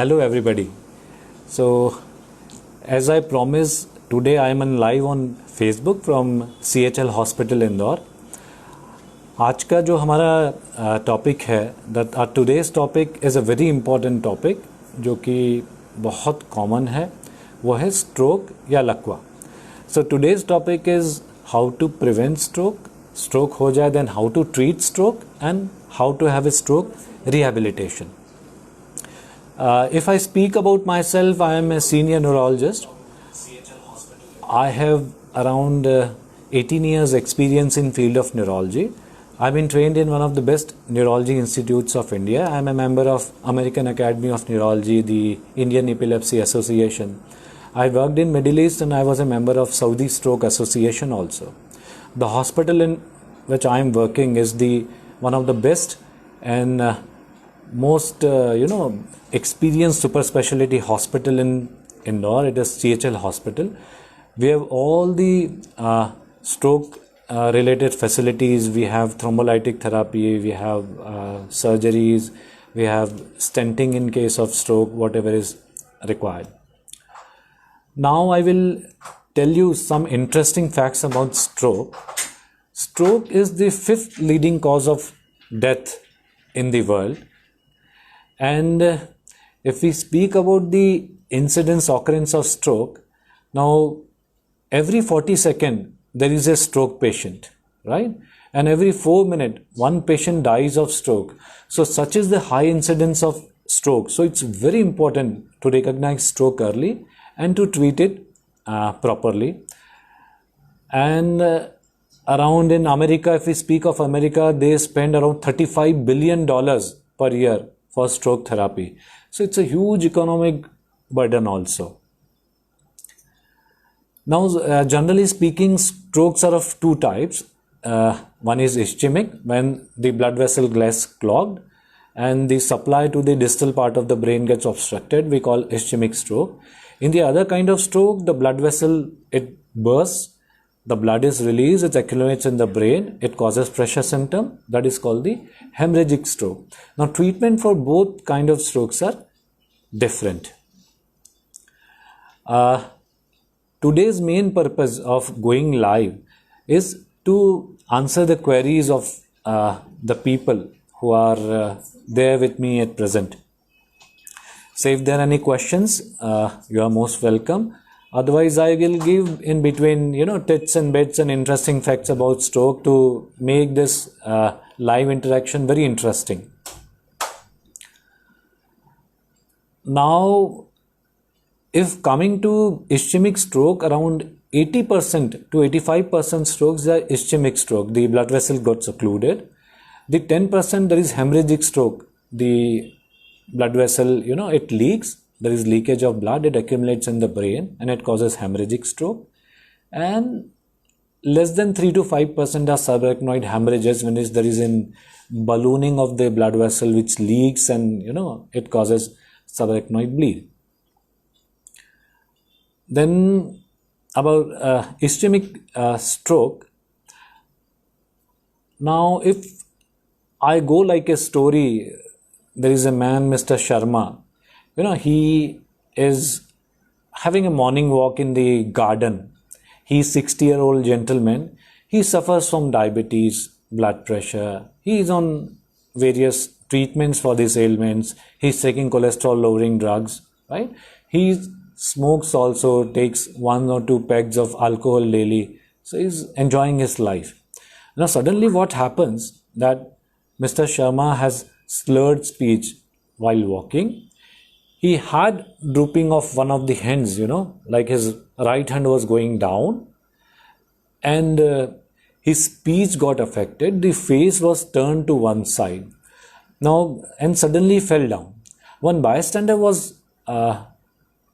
Hello everybody. So as I promised, today I am live on Facebook from CHL Hospital Indore. आज का जो हमारा topic है that today's topic is a very important topic जो कि बहुत common है, वो है स्ट्रोक या लकवा. So today's topic is how to prevent stroke हो जाए then how to treat stroke and how to have a stroke rehabilitation. If I speak about myself, I am a senior neurologist. I have around 18 years experience in field of neurology. I've been trained in one of the best neurology institutes of India. I am a member of American Academy of Neurology, the Indian Epilepsy Association. I worked in Middle East and I was a member of Saudi Stroke Association also. The hospital in which I am working is the one of the best and most experienced super specialty hospital in Indore. It is CHL Hospital. We have all the stroke related facilities. We have thrombolytic therapy, we have surgeries, we have stenting in case of stroke, whatever is required. Now I will tell you some interesting facts about stroke. Stroke is the 5th leading cause of death in the world. And if we speak about the incidence occurrence of stroke, now every 40 seconds there is a stroke patient, right? And every 4 minutes one patient dies of stroke. So such is the high incidence of stroke. So it's very important to recognize stroke early and to treat it properly. And around in America, if we speak of America, they spend around $35 billion per year for stroke therapy. So it's a huge economic burden also. Now, generally speaking, strokes are of two types. One is ischemic, when the blood vessel gets clogged and the supply to the distal part of the brain gets obstructed. We call ischemic stroke. In the other kind of stroke, the blood vessel, it bursts, the blood is released, it accumulates in the brain, it causes pressure symptom, that is called the hemorrhagic stroke. Now treatment for both kind of strokes are different. Today's main purpose of going live is to answer the queries of the people who are there with me at present. So if there are any questions, you are most welcome. Otherwise, I will give in between, tits and bits and interesting facts about stroke to make this live interaction very interesting. Now, if coming to ischemic stroke, around 80% to 85% strokes are ischemic stroke. The blood vessel got occluded. The 10% there is hemorrhagic stroke. The blood vessel, it leaks. There is leakage of blood, it accumulates in the brain and it causes hemorrhagic stroke. And less than 3 to 5% are subarachnoid hemorrhages, when there is in ballooning of the blood vessel which leaks and it causes subarachnoid bleed. Then about ischemic stroke. Now if I go like a story, there is a man, Mr. Sharma. He is having a morning walk in the garden. He's 60-year-old gentleman. He suffers from diabetes, blood pressure. He is on various treatments for these ailments. He's taking cholesterol-lowering drugs, right? He smokes also, takes 1 or 2 pegs of alcohol daily. So he's enjoying his life. Now suddenly what happens that Mr. Sharma has slurred speech while walking. He had drooping of one of the hands, like his right hand was going down and his speech got affected. The face was turned to one side. Now, and suddenly fell down. One bystander was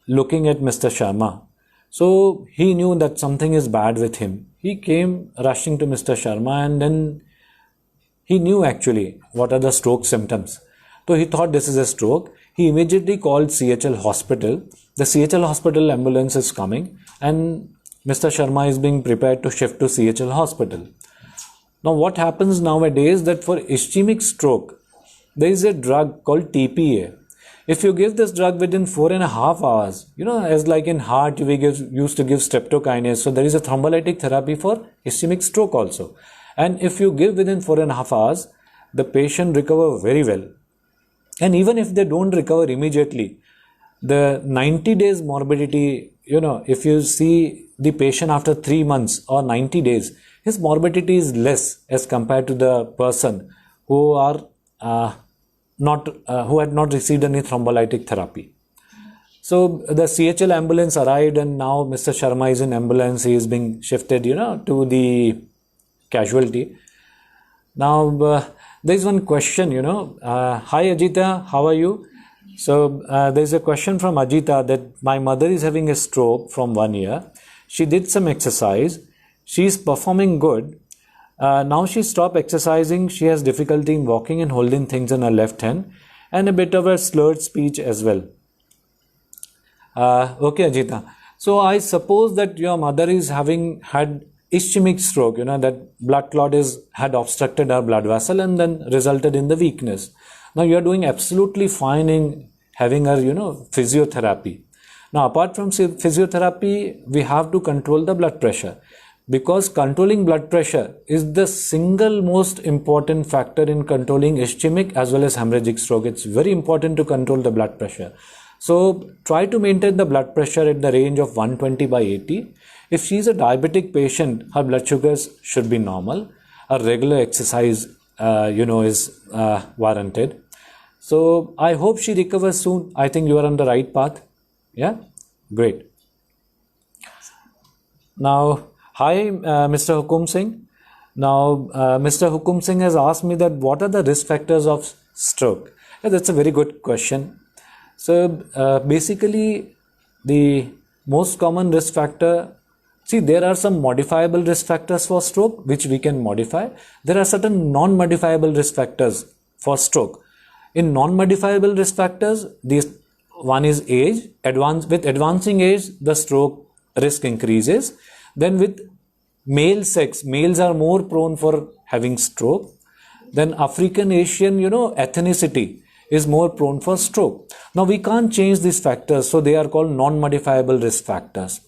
looking at Mr. Sharma. So he knew that something is bad with him. He came rushing to Mr. Sharma and then he knew actually what are the stroke symptoms. So he thought this is a stroke. He immediately called CHL Hospital. The CHL Hospital ambulance is coming and Mr. Sharma is being prepared to shift to CHL Hospital. Now what happens nowadays that for ischemic stroke, there is a drug called TPA. If you give this drug within 4.5 hours, as like in heart, used to give streptokinase. So there is a thrombolytic therapy for ischemic stroke also. And if you give within 4.5 hours, the patient recover very well. And even if they don't recover immediately, the 90 days morbidity, if you see the patient after 3 months or 90 days, his morbidity is less as compared to the person who are who had not received any thrombolytic therapy. So the CHL ambulance arrived, and now Mr. Sharma is in ambulance. He is being shifted, to the casualty. Now there is one question, hi Ajita, how are you? So there is a question from Ajita that my mother is having a stroke from 1 year. She did some exercise. She is performing good. Now she stopped exercising. She has difficulty in walking and holding things in her left hand, and a bit of a slurred speech as well. Okay, Ajita. So I suppose that your mother is having had ischemic stroke, that blood clot had obstructed her blood vessel and then resulted in the weakness. Now you are doing absolutely fine in having her, physiotherapy. Now apart from physiotherapy, we have to control the blood pressure, because controlling blood pressure is the single most important factor in controlling ischemic as well as hemorrhagic stroke. It's very important to control the blood pressure. So try to maintain the blood pressure at the range of 120/80. If she is a diabetic patient, her blood sugars should be normal. A regular exercise, is warranted. So I hope she recovers soon. I think you are on the right path. Yeah, great. Now, hi, Mr. Hukum Singh. Now, Mr. Hukum Singh has asked me that what are the risk factors of stroke? Yeah, that's a very good question. So, basically, the most common risk factor, see, there are some modifiable risk factors for stroke, which we can modify. There are certain non-modifiable risk factors for stroke. In non-modifiable risk factors, one is age. With advancing age, the stroke risk increases. Then with male sex, males are more prone for having stroke. Then African Asian, ethnicity is more prone for stroke. Now we can't change these factors, so they are called non-modifiable risk factors.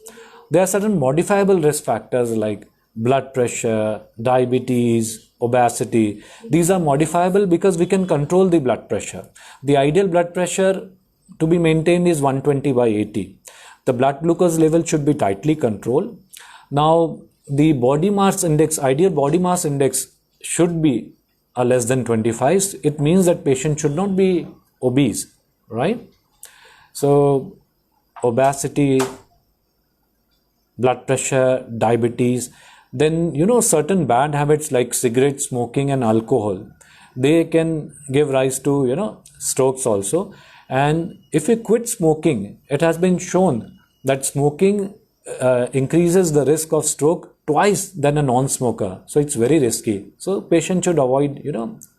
There are certain modifiable risk factors like blood pressure, diabetes, obesity. These are modifiable because we can control the blood pressure. The ideal blood pressure to be maintained is 120/80. The blood glucose level should be tightly controlled. Now, the body mass index, ideal body mass index should be less than 25. It means that patient should not be obese, right? So, obesity, blood pressure, diabetes, then, certain bad habits like cigarette smoking and alcohol, they can give rise to, strokes also. And if we quit smoking, it has been shown that smoking increases the risk of stroke twice than a non-smoker. So it's very risky. So patient should avoid,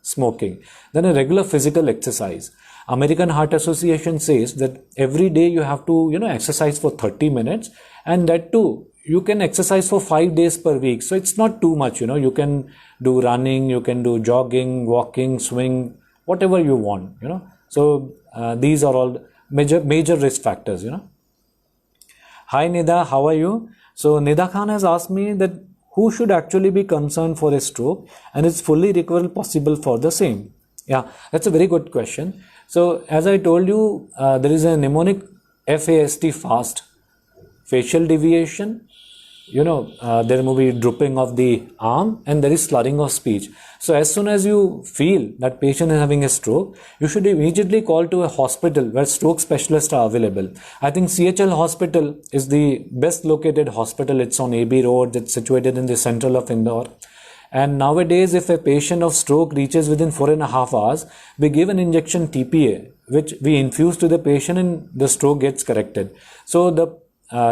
smoking. Then a regular physical exercise. American Heart Association says that every day you have to, exercise for 30 minutes, and that too, you can exercise for 5 days per week. So it's not too much, you can do running, you can do jogging, walking, swing, whatever you want, So these are all major risk factors, Hi Nida, how are you? So Nida Khan has asked me that who should actually be concerned for a stroke, and is fully recoverable possible for the same? Yeah, that's a very good question. So as I told you, there is a mnemonic FAST, fast, facial deviation, there may be drooping of the arm, and there is slurring of speech. So as soon as you feel that patient is having a stroke, you should immediately call to a hospital where stroke specialists are available. I think CHL hospital is the best located hospital. It's on AB Road. It's situated in the central of Indore. And nowadays, if a patient of stroke reaches within 4.5 hours, we give an injection TPA, which we infuse to the patient, and the stroke gets corrected. So the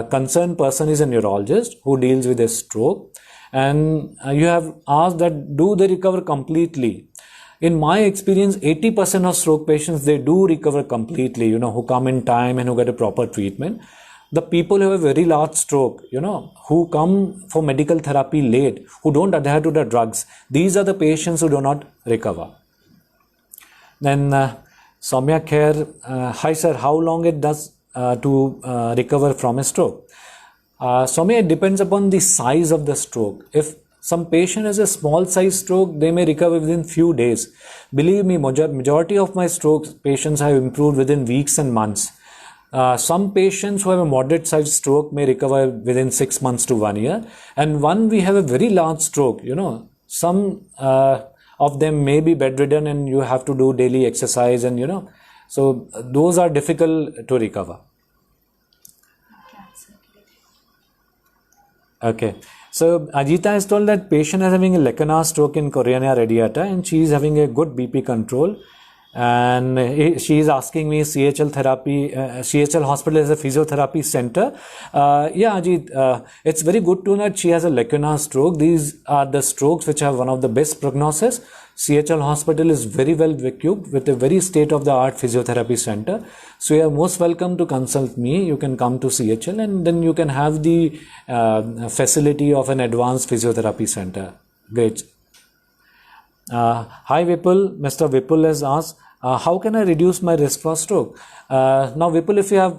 concerned person is a neurologist who deals with a stroke. And you have asked that do they recover completely? In my experience, 80% of stroke patients, they do recover completely, who come in time and who get a proper treatment. The people who have a very large stroke, who come for medical therapy late, who don't adhere to the drugs, these are the patients who do not recover. Then Soumya Khair, hi sir, how long it does to recover from a stroke? Soumya, it depends upon the size of the stroke. If some patient has a small size stroke, they may recover within few days. Believe me, majority of my stroke patients have improved within weeks and months. Some patients who have a moderate sized stroke may recover within 6 months to 1 year. And one, we have a very large stroke, some of them may be bedridden and you have to do daily exercise and so those are difficult to recover. Okay. So Ajita has told that patient is having a Lecanar stroke in Coronia radiata and she is having a good BP control. And she is asking me CHL therapy, CHL hospital is a physiotherapy center. Yeah, Ajit, it's very good to know that she has a Lecanar stroke. These are the strokes which have one of the best prognosis. CHL hospital is very well equipped with a very state-of-the-art physiotherapy center. So you are most welcome to consult me. You can come to CHL and then you can have the facility of an advanced physiotherapy center. Great. Hi Vipul, Mr. Vipul has asked, how can I reduce my risk for stroke? Now Vipul, if you have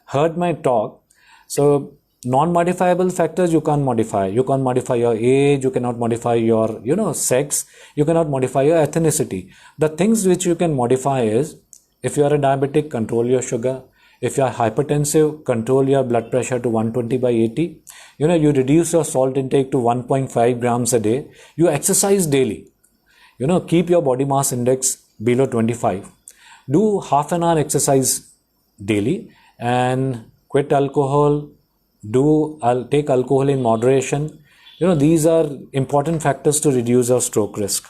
heard my talk, so non-modifiable factors you can't modify. You can't modify your age, you cannot modify your sex, you cannot modify your ethnicity. The things which you can modify is, if you are a diabetic, control your sugar. If you are hypertensive, control your blood pressure to 120/80. You reduce your salt intake to 1.5 grams a day. You exercise daily. Keep your body mass index below 25. Do half an hour exercise daily and quit alcohol. Take alcohol in moderation. These are important factors to reduce your stroke risk.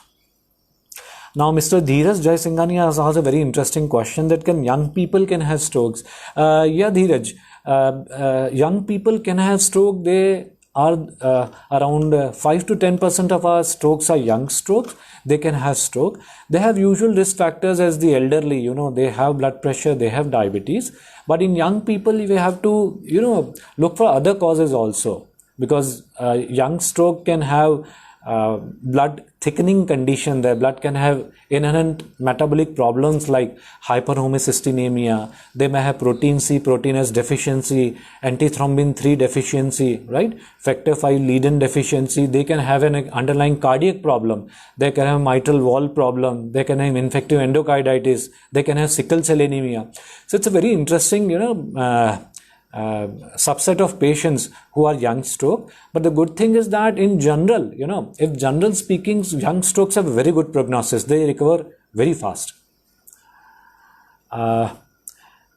Now, Mr. Dheeraj Jaisinghani has asked a very interesting question that young people can have strokes? Yeah, Dheeraj, young people can have stroke. They are around 5 to 10% of our strokes are young strokes. They can have stroke. They have usual risk factors as the elderly, they have blood pressure, they have diabetes. But in young people, we have to, look for other causes also, because young stroke can have blood thickening condition. Their blood can have inherent metabolic problems like hyperhomocystinemia. They may have protein C, protein S deficiency, antithrombin 3 deficiency, right? Factor 5 Leiden deficiency. They can have an underlying cardiac problem. They can have mitral valve problem. They can have infective endocarditis. They can have sickle cell anemia. So it's a very interesting, subset of patients who are young stroke. But the good thing is that in general, if general speaking, young strokes have a very good prognosis. They recover very fast.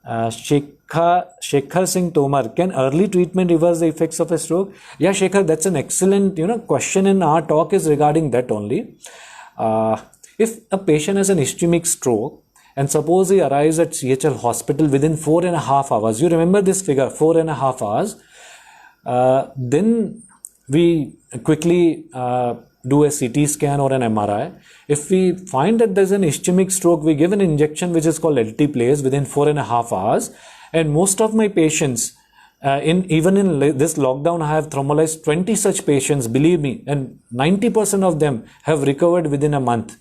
Shekhar Singh Tomar, can early treatment reverse the effects of a stroke? Yeah, Shekhar, that's an excellent question, and our talk is regarding that only. If a patient has an ischemic stroke, and suppose he arrives at CHL hospital within 4.5 hours. You remember this figure, 4.5 hours. Then we quickly do a CT scan or an MRI. If we find that there's an ischemic stroke, we give an injection which is called alteplase within 4.5 hours. And most of my patients, even in this lockdown, I have thrombolyzed 20 such patients, believe me, and 90% of them have recovered within a month,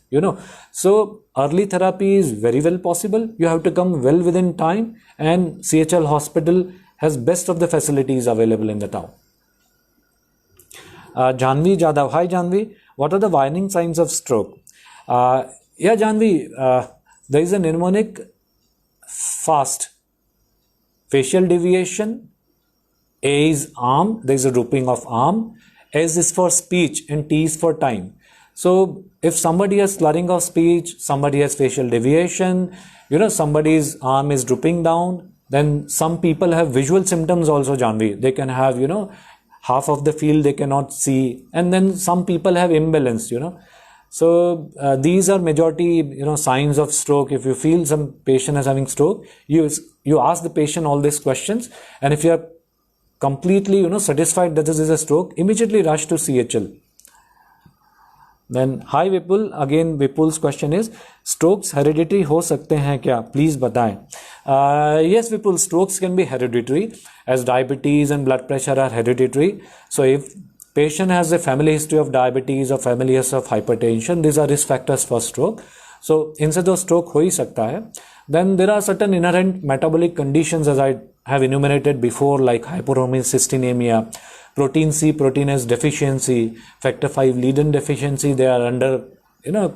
So early therapy is very well possible. You have to come well within time, and CHL hospital has best of the facilities available in the town. Janvi Jadhav, hi Janvi, what are the warning signs of stroke? Yeah, Janvi, there is a mnemonic: fast, facial deviation. A is arm, there is a drooping of arm. S is for speech and T is for time. So if somebody has slurring of speech, somebody has facial deviation, somebody's arm is drooping down, then some people have visual symptoms also, Janvi. They can have, half of the field they cannot see, and then some people have imbalance, So these are majority, signs of stroke. If you feel some patient is having stroke, you ask the patient all these questions, and if you are completely, satisfied that this is a stroke, immediately rush to CHL. Then, hi Vipul, again Vipul's question is, strokes hereditary हो सकते हैं क्या? Please बताएं. Yes Vipul, strokes can be hereditary, as diabetes and blood pressure are hereditary. So if patient has a family history of diabetes or family history of hypertension, these are risk factors for stroke. So इनसे तो stroke हो ही सकता है. Then there are certain inherent metabolic conditions as I have enumerated before, like hyperhomocystinemia, protein C, protein S deficiency, factor 5 Leiden deficiency. They are under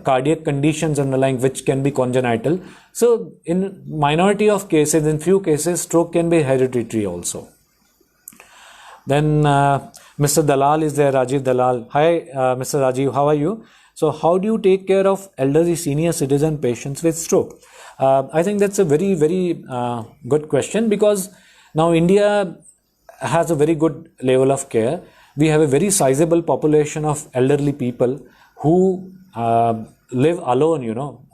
cardiac conditions underlying which can be congenital. So in minority of cases, in few cases, stroke can be hereditary also. Then Mr. Dalal is there, Rajiv Dalal. Hi, Mr. Rajiv, how are you? So how do you take care of elderly senior citizen patients with stroke? I think that's a very, very good question, because now India has a very good level of care. We have a very sizable population of elderly people who live alone,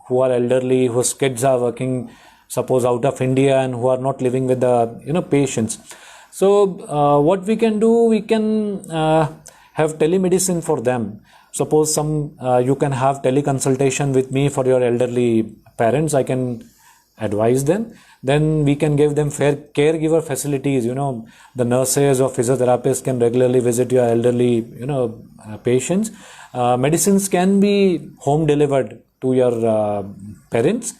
who are elderly, whose kids are working, suppose out of India, and who are not living with the, patients. So what we can do, we can have telemedicine for them. Suppose you can have teleconsultation with me for your elderly parents. I can advise them. Then we can give them fair caregiver facilities. The nurses or physiotherapists can regularly visit your elderly, patients. Medicines can be home delivered to your parents.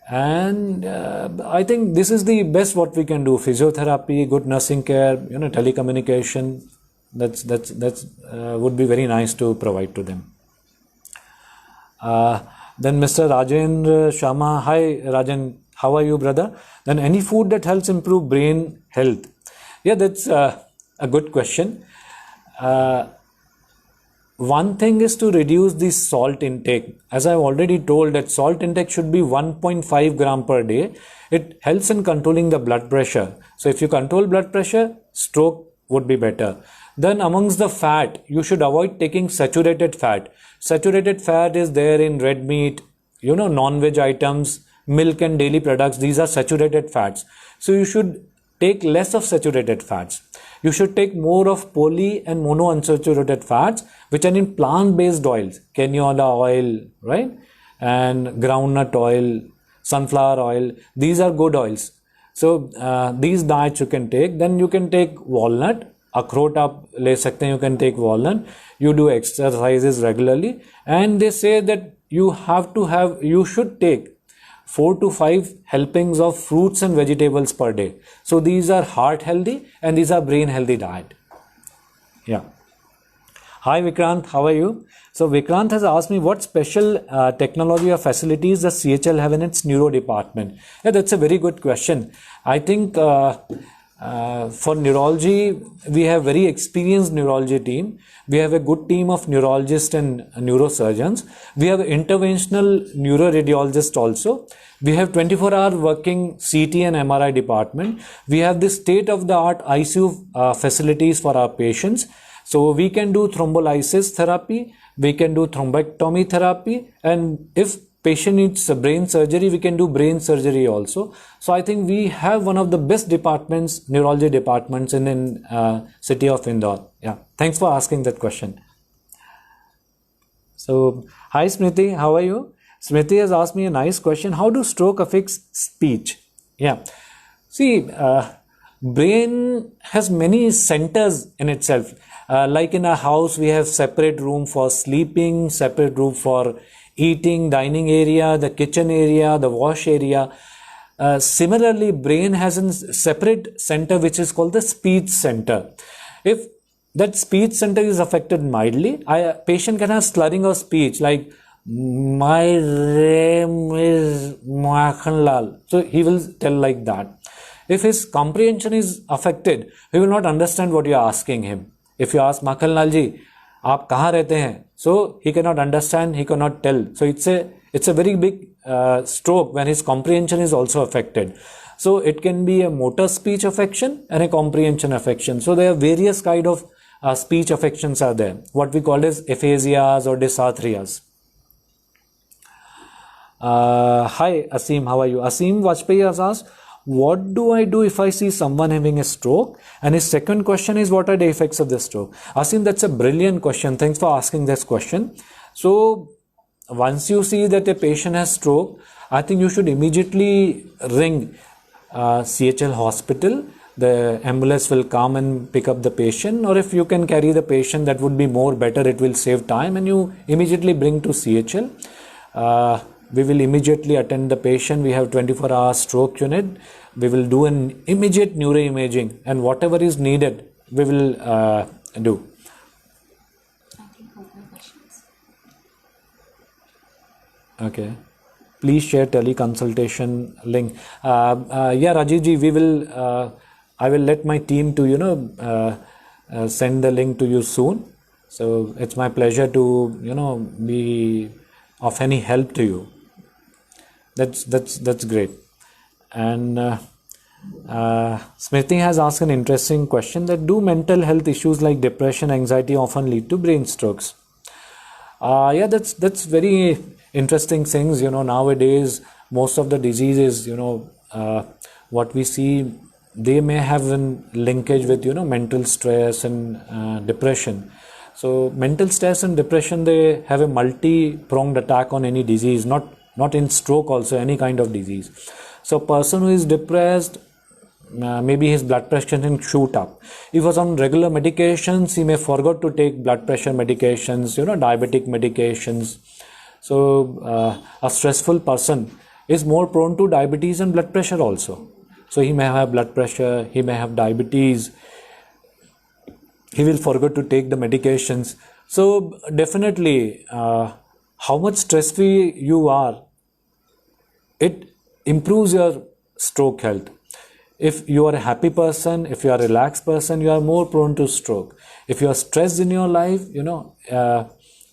And I think this is the best what we can do. Physiotherapy, good nursing care, telecommunication. That's would be very nice to provide to them. Then Mr. Rajendra Sharma. Hi Rajan, how are you, brother? Then any food that helps improve brain health? Yeah, that's a good question. One thing is to reduce the salt intake. As I've already told, that salt intake should be 1.5 gram per day. It helps in controlling the blood pressure. So if you control blood pressure, stroke would be better. Then amongst the fat, you should avoid taking saturated fat. Saturated fat is there in red meat, non-veg items, milk and dairy products. These are saturated fats. So you should take less of saturated fats. You should take more of poly and monounsaturated fats, which are in plant-based oils, canola oil, right? And groundnut oil, sunflower oil. These are good oils. So these diets you can take. Then you can take walnut. अखरोट आप ले सकते हैं. You can take walnut. You do exercises regularly, and they say that you should take 4 to 5 helpings of fruits and vegetables per day. So these are heart healthy and these are brain healthy diet. Yeah. Hi Vikrant, how are you? So Vikrant has asked me what special technology or facilities does CHL have in its neuro department? Yeah, that's a very good question. I think for neurology, we have very experienced neurology team. We have a good team of neurologists and neurosurgeons. We have interventional neuroradiologists also. We have 24-hour working CT and MRI department. We have the state-of-the-art ICU facilities for our patients. So we can do thrombolysis therapy, we can do thrombectomy therapy, and if patient needs brain surgery, we can do brain surgery also. So I think we have one of the best departments, neurology departments in city of Indore. Yeah, thanks for asking that question. So hi Smriti, how are you? Smriti has asked me a nice question. How do stroke affects speech? Yeah, see, brain has many centers in itself. Like in a house, we have separate room for sleeping, separate room for eating, dining area, the kitchen area, the wash area. Similarly, brain has a separate center which is called the speech center. If that speech center is affected mildly, a patient can have slurring of speech like my name is Makhanlal. So he will tell like that. If his comprehension is affected, he will not understand what you are asking him. If you ask Makhanlal ji, आप कहाँ रहते हैं? So he cannot understand, he cannot tell. So it's a very big stroke when his comprehension is also affected. So it can be a motor speech affection and a comprehension affection. So there are various kind of speech affections are there. What we call as aphasias or dysarthrias. Hi Asim, how are you? Asim Vajpayee has asked, what do I do if I see someone having a stroke? And his second question is, what are the effects of the stroke? Asim, that's a brilliant question. Thanks for asking this question. So once you see that a patient has stroke, I think you should immediately ring CHL hospital. The ambulance will come and pick up the patient, or if you can carry the patient, that would be more better. It will save time, and you immediately bring to CHL. we will immediately attend the patient. We have 24-hour stroke unit. We will do an immediate neuroimaging, and whatever is needed, we will do. Okay. Please share teleconsultation link. Yeah, Rajiv ji, we will. I will let my team to send the link to you soon. So it's my pleasure to be of any help to you. That's great. And Smriti has asked an interesting question: that do mental health issues like depression, anxiety often lead to brain strokes? Yeah, that's very interesting things. Nowadays most of the diseases, what we see, they may have a linkage with mental stress and depression. So mental stress and depression, they have a multi-pronged attack on any disease, not in stroke, also any kind of disease. So person who is depressed, maybe his blood pressure can shoot up. If he was on regular medications, he may forget to take blood pressure medications, diabetic medications. So a stressful person is more prone to diabetes and blood pressure also. So he may have blood pressure, he may have diabetes, he will forget to take the medications. So definitely, how much stress-free you are, it improves your stroke health. If you are a happy person, if you are a relaxed person, you are more prone to stroke. If you are stressed in your life,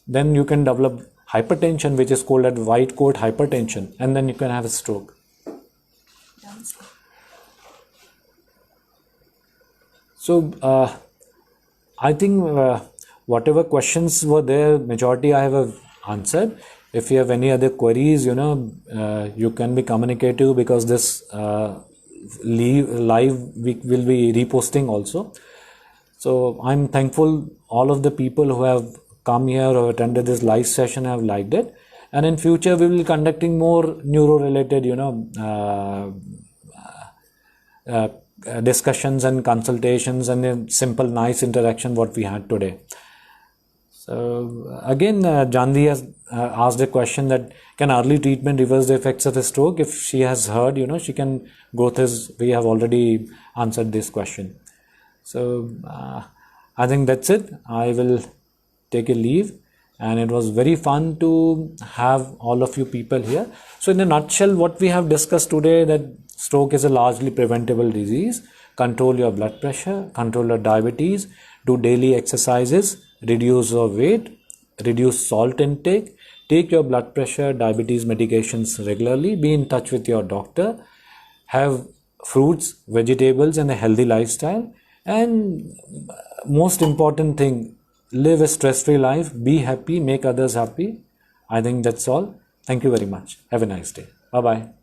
then you can develop hypertension, which is called as white coat hypertension, and then you can have a stroke. So I think whatever questions were there, majority I have answered. If you have any other queries, you can be communicative, because this live we will be reposting also. So I'm thankful all of the people who have come here or attended this live session have liked it, and in future we will be conducting more neuro related discussions and consultations, and a simple nice interaction what we had today. So again, Janvi has asked a question that can early treatment reverse the effects of a stroke? If she has heard, she can go through. We have already answered this question. So I think that's it. I will take a leave, and it was very fun to have all of you people here. So in a nutshell, what we have discussed today, that stroke is a largely preventable disease. Control your blood pressure, control your diabetes, do daily exercises, reduce your weight, reduce salt intake, take your blood pressure, diabetes medications regularly, be in touch with your doctor, have fruits, vegetables and a healthy lifestyle, and most important thing, live a stress-free life, be happy, make others happy. I think that's all. Thank you very much. Have a nice day. Bye-bye.